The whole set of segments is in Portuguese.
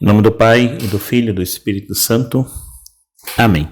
Em nome do Pai, e do Filho e do Espírito Santo. Amém.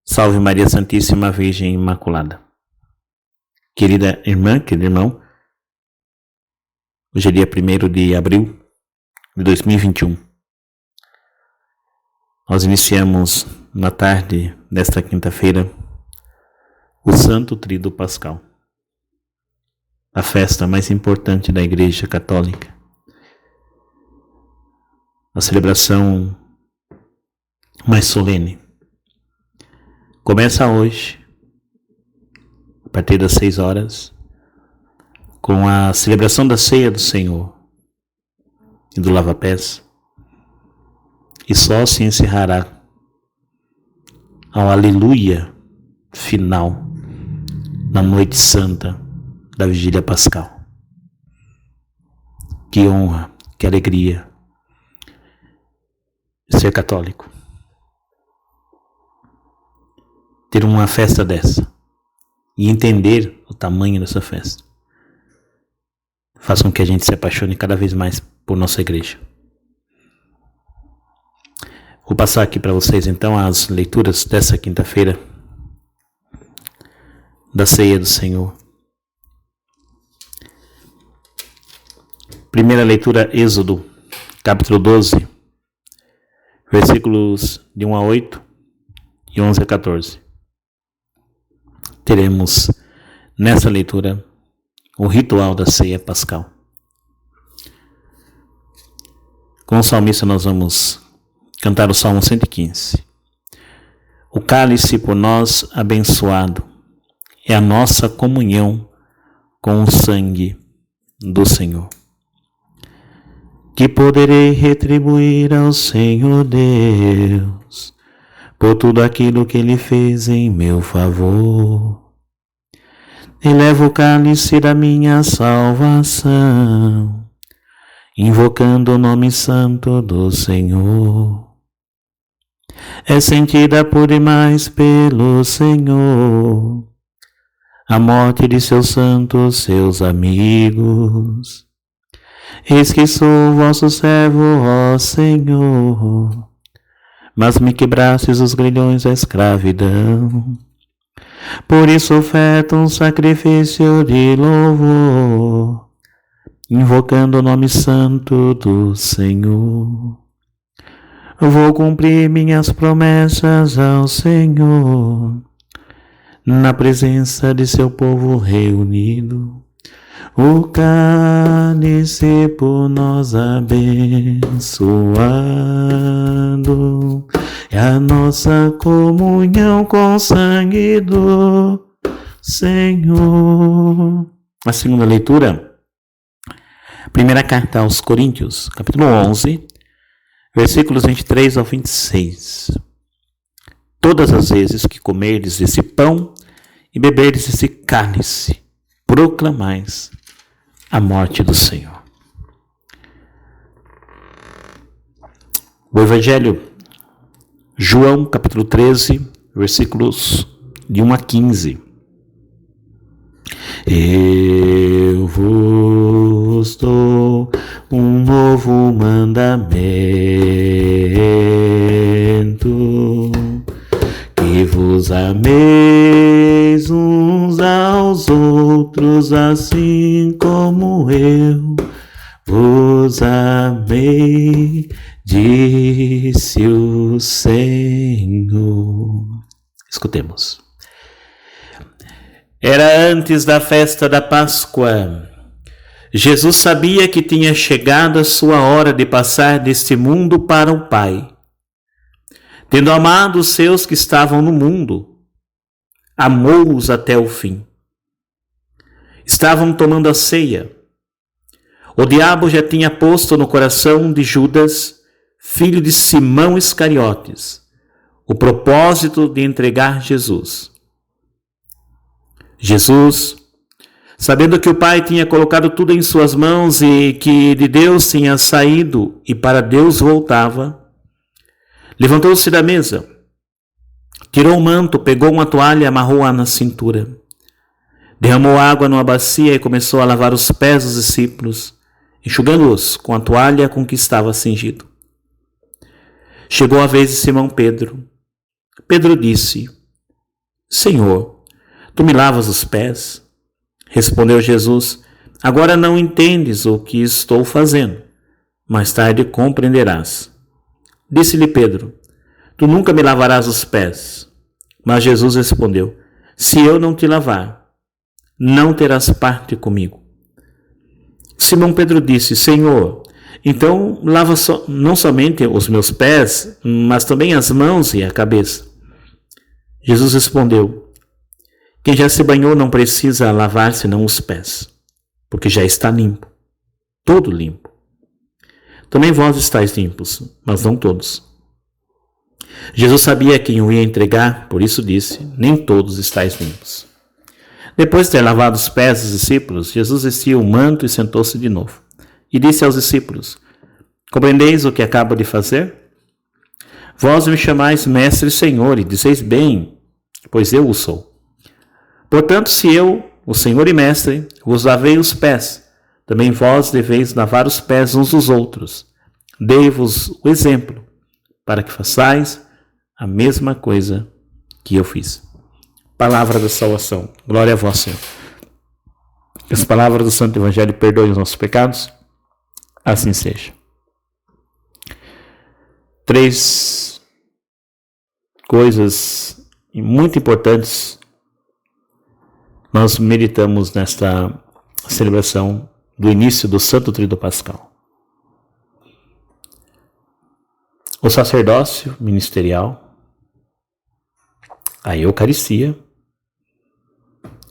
Salve Maria Santíssima Virgem Imaculada. Querida irmã, querido irmão, hoje é dia 1º de abril de 2021. Nós iniciamos na tarde desta quinta-feira o Santo Tríduo Pascal, a festa mais importante da Igreja Católica. A celebração mais solene começa hoje, a partir das 6 horas, com a celebração da Ceia do Senhor e do lava-pés, e só se encerrará ao Aleluia final, na noite santa da Vigília Pascal. Que honra, que alegria ser católico, ter uma festa dessa e entender o tamanho dessa festa faz com que a gente se apaixone cada vez mais por nossa igreja. Vou passar aqui para vocês então as leituras dessa quinta-feira da Ceia do Senhor. Primeira leitura, Êxodo, capítulo 12, versículos de 1 a 8 e 11 a 14. Teremos nessa leitura o ritual da ceia pascal. Com o salmista nós vamos cantar o Salmo 115. O cálice por nós abençoado é a nossa comunhão com o sangue do Senhor. Que poderei retribuir ao Senhor Deus por tudo aquilo que Ele fez em meu favor. Elevo o cálice da minha salvação, invocando o nome santo do Senhor. É sentida por demais pelo Senhor a morte de seus santos, seus amigos. Eis que sou vosso servo, ó Senhor, mas me quebrastes os grilhões da escravidão. Por isso oferto um sacrifício de louvor, invocando o nome santo do Senhor. Vou cumprir minhas promessas ao Senhor, na presença de seu povo reunido. O cálice por nós abençoado é a nossa comunhão com o sangue do Senhor. A segunda leitura, primeira carta aos Coríntios, capítulo 11, versículos 23 ao 26. Todas as vezes que comerdes esse pão e beberdes esse cálice, proclamais a morte do Senhor. O Evangelho, João, capítulo 13, versículos de 1 a 15. Eu vos dou um novo mandamento, que vos ameis uns aos outros, assim como eu vos amei, disse o Senhor. Escutemos. Era antes da festa da Páscoa. Jesus sabia que tinha chegado a sua hora de passar deste mundo para o Pai. Tendo amado os seus que estavam no mundo, amou-os até o fim. Estavam tomando a ceia. O diabo já tinha posto no coração de Judas, filho de Simão Iscariotes, o propósito de entregar Jesus. Jesus, sabendo que o Pai tinha colocado tudo em suas mãos e que de Deus tinha saído e para Deus voltava, levantou-se da mesa, tirou o manto, pegou uma toalha e amarrou-a na cintura. Derramou água numa bacia e começou a lavar os pés dos discípulos enxugando-os com a toalha com que estava cingido. Chegou a vez de Simão Pedro. Pedro disse: Senhor, tu me lavas os pés? Respondeu Jesus: Agora não entendes o que estou fazendo, mais tarde compreenderás. Disse-lhe Pedro: Tu nunca me lavarás os pés. Mas Jesus respondeu: Se eu não te lavar, não terás parte comigo. Simão Pedro disse: Senhor, então lava não somente os meus pés, mas também as mãos e a cabeça. Jesus respondeu: Quem já se banhou não precisa lavar senão os pés, porque já está limpo, todo limpo. Também vós estáis limpos, mas não todos. Jesus sabia quem o ia entregar, por isso disse: Nem todos estáis limpos. Depois de ter lavado os pés dos discípulos, Jesus vestiu o manto e sentou-se de novo. E disse aos discípulos: Compreendeis o que acabo de fazer? Vós me chamais mestre e senhor, e dizeis bem, pois eu o sou. Portanto, se eu, o senhor e mestre, vos lavei os pés, também vós deveis lavar os pés uns dos outros. Dei-vos o exemplo, para que façais a mesma coisa que eu fiz. Palavra da salvação. Glória a vós, Senhor. Que as palavras do Santo Evangelho perdoem os nossos pecados. Assim seja. 3 coisas muito importantes nós meditamos nesta celebração do início do Santo Tríduo Pascal. O sacerdócio ministerial, a Eucaristia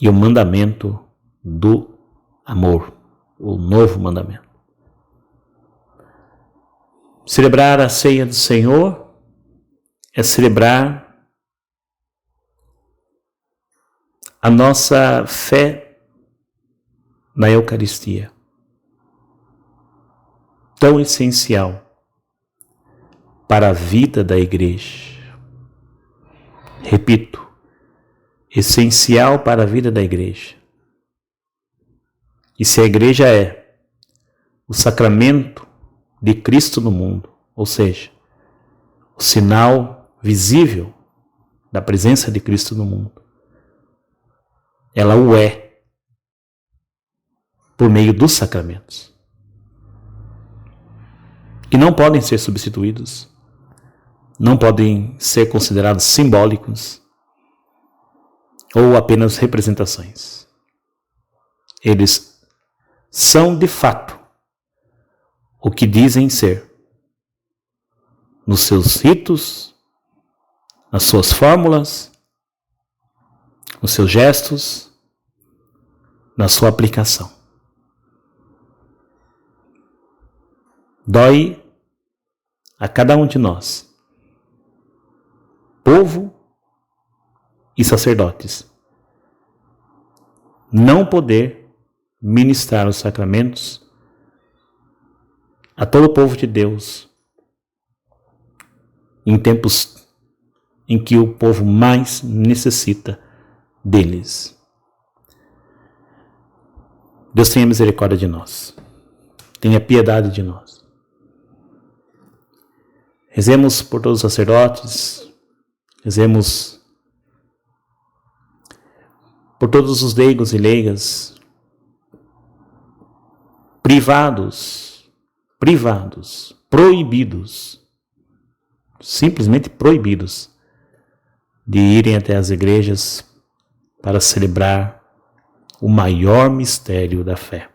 e o mandamento do amor, o novo mandamento. Celebrar a ceia do Senhor é celebrar a nossa fé na Eucaristia, tão essencial para a vida da Igreja. Repito, essencial para a vida da Igreja. E se a Igreja é o sacramento de Cristo no mundo, ou seja, o sinal visível da presença de Cristo no mundo, ela o é por meio dos sacramentos, que não podem ser substituídos, não podem ser considerados simbólicos ou apenas representações. Eles são de fato o que dizem ser, nos seus ritos, nas suas fórmulas, nos seus gestos, na sua aplicação. Dói a cada um de nós, povo e sacerdotes, não poder ministrar os sacramentos a todo o povo de Deus em tempos em que o povo mais necessita deles. Deus tenha misericórdia de nós, tenha piedade de nós. Rezemos por todos os sacerdotes, rezemos por todos os leigos e leigas, proibidos, simplesmente proibidos de irem até as igrejas para celebrar o maior mistério da fé,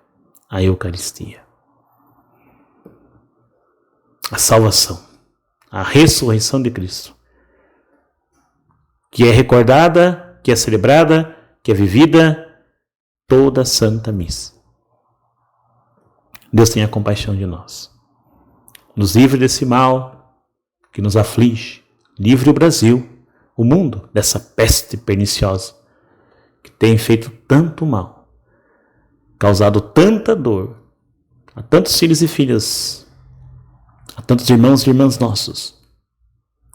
a Eucaristia. A salvação, a ressurreição de Cristo, que é recordada, que é celebrada, que é vivida toda a Santa Missa. Deus tenha compaixão de nós. Nos livre desse mal que nos aflige. Livre o Brasil, o mundo, dessa peste perniciosa que tem feito tanto mal, causado tanta dor a tantos filhos e filhas, a tantos irmãos e irmãs nossos,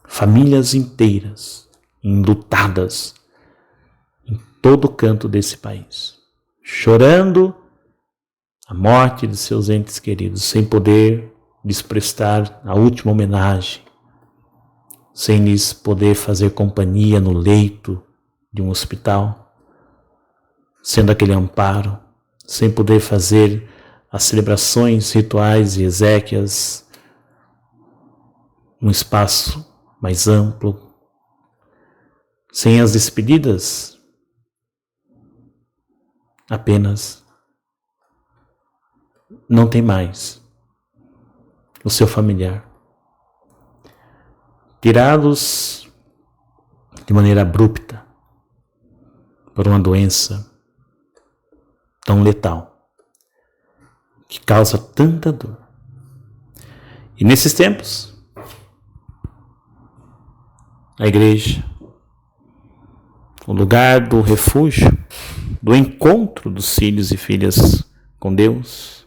famílias inteiras enlutadas em todo canto desse país, chorando a morte de seus entes queridos, sem poder lhes prestar a última homenagem, sem lhes poder fazer companhia no leito de um hospital, sendo aquele amparo, sem poder fazer as celebrações, rituais e exéquias num espaço mais amplo, sem as despedidas, apenas não tem mais o seu familiar. Tirados de maneira abrupta por uma doença tão letal, que causa tanta dor. E nesses tempos, a igreja, o lugar do refúgio, do encontro dos filhos e filhas com Deus,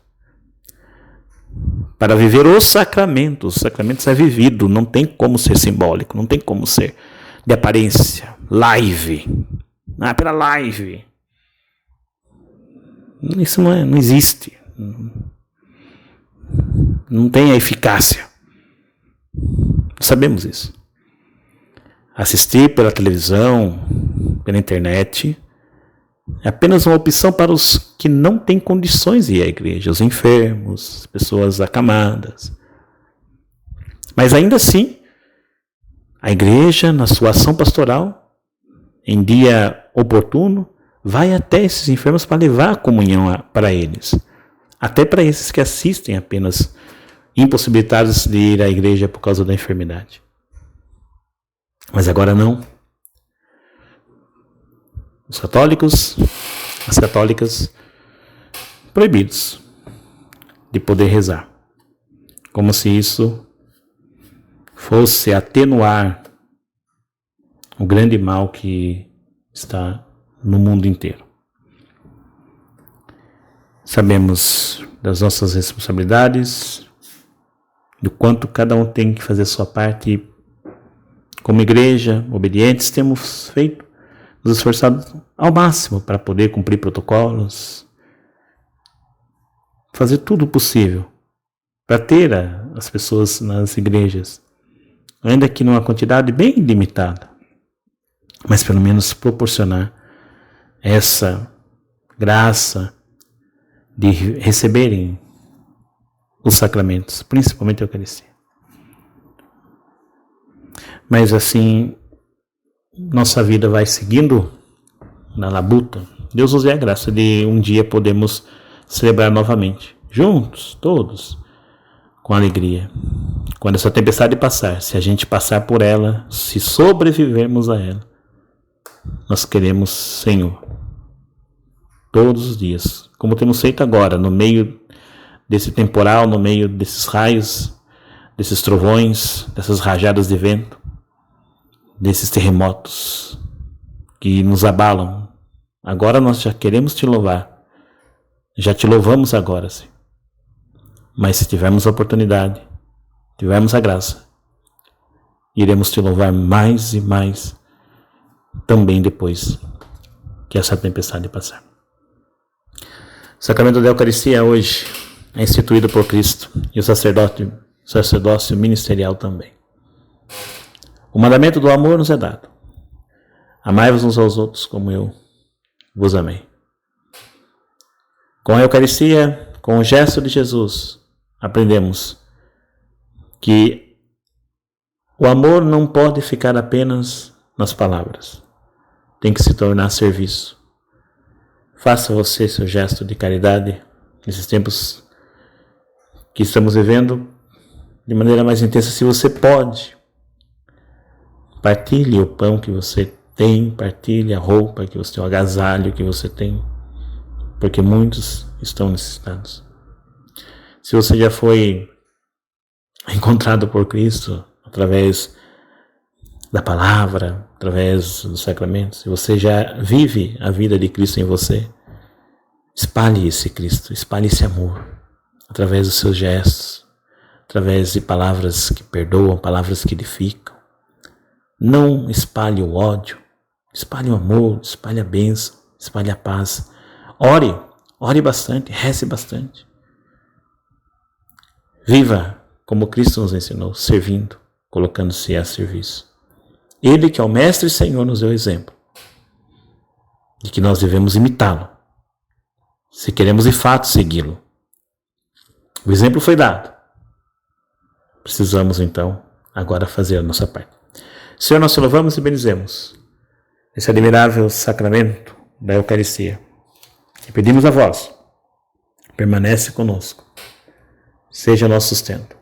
para viver os sacramentos. Os sacramentos é vivido, não tem como ser simbólico, não tem como ser de aparência, live, pela live. Isso não existe, não tem a eficácia, sabemos isso. Assistir pela televisão, pela internet, é apenas uma opção para os que não têm condições de ir à igreja, os enfermos, as pessoas acamadas. Mas ainda assim, a igreja, na sua ação pastoral, em dia oportuno, vai até esses enfermos para levar a comunhão para eles. Até para esses que assistem apenas impossibilitados de ir à igreja por causa da enfermidade. Mas agora não. Os católicos, as católicas, proibidos de poder rezar. Como se isso fosse atenuar o grande mal que está no mundo inteiro. Sabemos das nossas responsabilidades, do quanto cada um tem que fazer a sua parte. E, como igreja, obedientes, temos feito, nos esforçado ao máximo para poder cumprir protocolos, fazer tudo possível para ter as pessoas nas igrejas, ainda que numa quantidade bem limitada, mas pelo menos proporcionar essa graça de receberem os sacramentos, principalmente a Eucaristia. Mas assim, nossa vida vai seguindo na labuta. Deus nos dê a graça de um dia podermos celebrar novamente, juntos, todos, com alegria. Quando essa tempestade passar, se a gente passar por ela, se sobrevivermos a ela, nós queremos, Senhor, todos os dias, como temos feito agora, no meio desse temporal, no meio desses raios, desses trovões, dessas rajadas de vento, desses terremotos que nos abalam. Agora nós já queremos te louvar, já te louvamos agora, Senhor. Mas se tivermos a oportunidade, tivermos a graça, iremos te louvar mais e mais também depois que essa tempestade passar. O sacramento da Eucaristia hoje é instituído por Cristo e o sacerdócio ministerial também. O mandamento do amor nos é dado. Amai-vos uns aos outros como eu vos amei. Com a Eucaristia, com o gesto de Jesus, aprendemos que o amor não pode ficar apenas nas palavras. Tem que se tornar serviço. Faça você seu gesto de caridade nesses tempos que estamos vivendo de maneira mais intensa. Se você pode, partilhe o pão que você tem, partilhe a roupa que você tem, o agasalho que você tem, porque muitos estão necessitados. Se você já foi encontrado por Cristo através da palavra, através dos sacramentos, se você já vive a vida de Cristo em você, espalhe esse Cristo, espalhe esse amor, através dos seus gestos, através de palavras que perdoam, palavras que edificam. Não espalhe o ódio, espalhe o amor, espalhe a bênção, espalhe a paz. Ore Ore bastante, reze bastante. Viva como Cristo nos ensinou, servindo, colocando-se a serviço. Ele que é o Mestre e Senhor nos deu exemplo de que nós devemos imitá-lo, se queremos de fato segui-lo. O exemplo foi dado. Precisamos então agora fazer a nossa parte. Senhor, nós te louvamos e bendizemos esse admirável sacramento da Eucaristia. E pedimos a vós, permanece conosco, seja nosso sustento.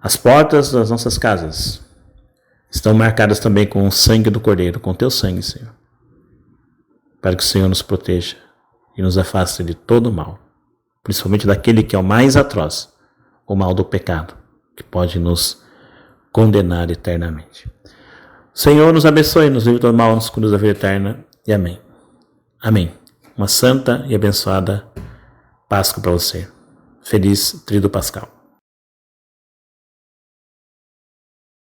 As portas das nossas casas estão marcadas também com o sangue do Cordeiro, com teu sangue, Senhor, para que o Senhor nos proteja e nos afaste de todo o mal, principalmente daquele que é o mais atroz, o mal do pecado, que pode nos condenar eternamente. O Senhor nos abençoe, nos livre do mal, nos conduz à vida eterna, e amém. Amém. Uma santa e abençoada Páscoa para você. Feliz Tríduo Pascal.